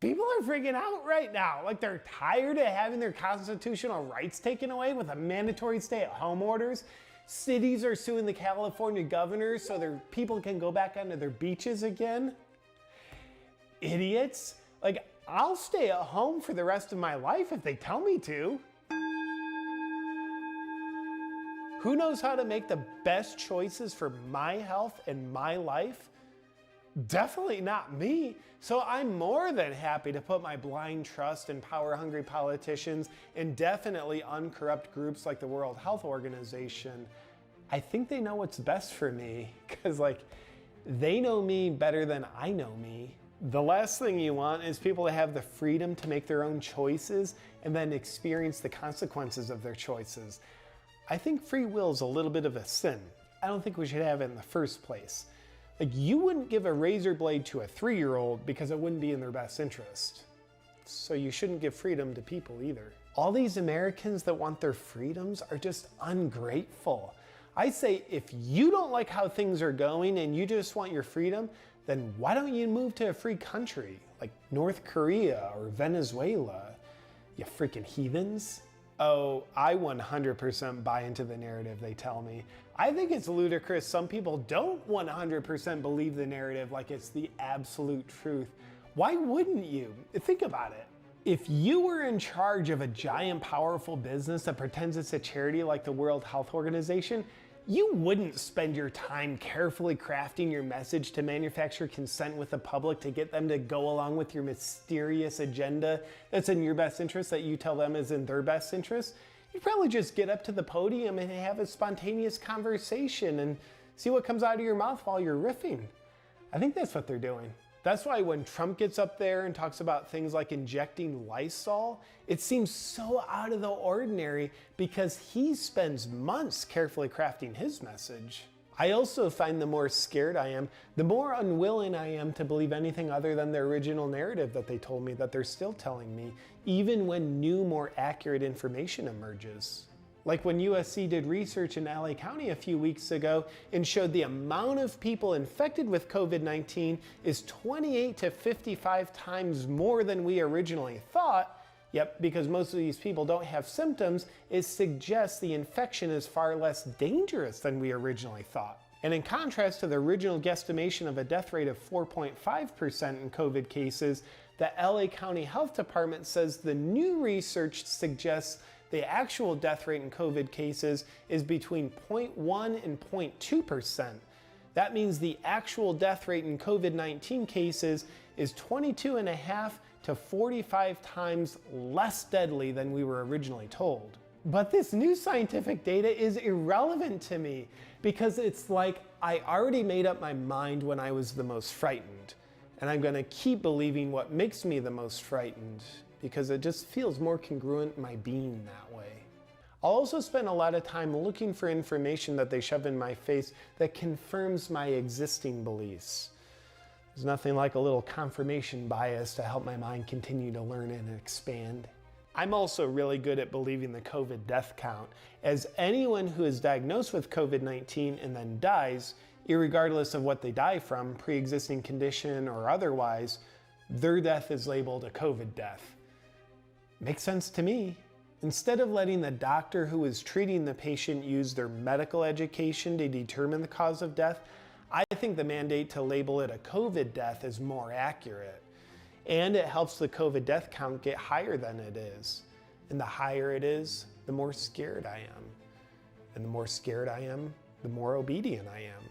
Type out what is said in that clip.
People are freaking out right now. Like they're tired of having their constitutional rights taken away with a mandatory stay-at-home orders. Cities are suing the California governor so their people can go back onto their beaches again. Idiots. Like, I'll stay at home for the rest of my life if they tell me to. Who knows how to make the best choices for my health and my life? Definitely not me. So I'm more than happy to put my blind trust in power-hungry politicians and definitely uncorrupt groups like the World Health Organization. I think they know what's best for me because they know me better than I know me. The last thing you want is people to have the freedom to make their own choices and then experience the consequences of their choices. I think free will is a little bit of a sin. I don't think we should have it in the first place. You wouldn't give a razor blade to a 3-year-old because it wouldn't be in their best interest. So you shouldn't give freedom to people either. All these Americans that want their freedoms are just ungrateful. I say if you don't like how things are going and you just want your freedom, then why don't you move to a free country like North Korea or Venezuela, you freaking heathens? Oh, I 100% buy into the narrative they tell me. I think it's ludicrous some people don't 100% believe the narrative like it's the absolute truth. Why wouldn't you? Think about it. If you were in charge of a giant powerful business that pretends it's a charity like the World Health Organization, you wouldn't spend your time carefully crafting your message to manufacture consent with the public to get them to go along with your mysterious agenda that's in your best interest that you tell them is in their best interest. You'd probably just get up to the podium and have a spontaneous conversation and see what comes out of your mouth while you're riffing. I think that's what they're doing. That's why when Trump gets up there and talks about things like injecting Lysol, it seems so out of the ordinary because he spends months carefully crafting his message. I also find the more scared I am, the more unwilling I am to believe anything other than the original narrative that they told me that they're still telling me, even when new, more accurate information emerges. Like when USC did research in LA County a few weeks ago and showed the amount of people infected with COVID-19 is 28 to 55 times more than we originally thought. Yep, because most of these people don't have symptoms, it suggests the infection is far less dangerous than we originally thought. And in contrast to the original guesstimation of a death rate of 4.5% in COVID cases, the LA County Health Department says the new research suggests the actual death rate in COVID cases is between 0.1 and 0.2%. That means the actual death rate in COVID-19 cases is 22.5 to 45 times less deadly than we were originally told. But this new scientific data is irrelevant to me because it's like I already made up my mind when I was the most frightened. And I'm gonna keep believing what makes me the most frightened because it just feels more congruent in my being that way. I'll also spend a lot of time looking for information that they shove in my face that confirms my existing beliefs. There's nothing like a little confirmation bias to help my mind continue to learn and expand. I'm also really good at believing the COVID death count, as anyone who is diagnosed with COVID-19 and then dies, irregardless of what they die from, pre-existing condition or otherwise, their death is labeled a COVID death. Makes sense to me. Instead of letting the doctor who is treating the patient use their medical education to determine the cause of death, I think the mandate to label it a COVID death is more accurate. And it helps the COVID death count get higher than it is. And the higher it is, the more scared I am. And the more scared I am, the more obedient I am.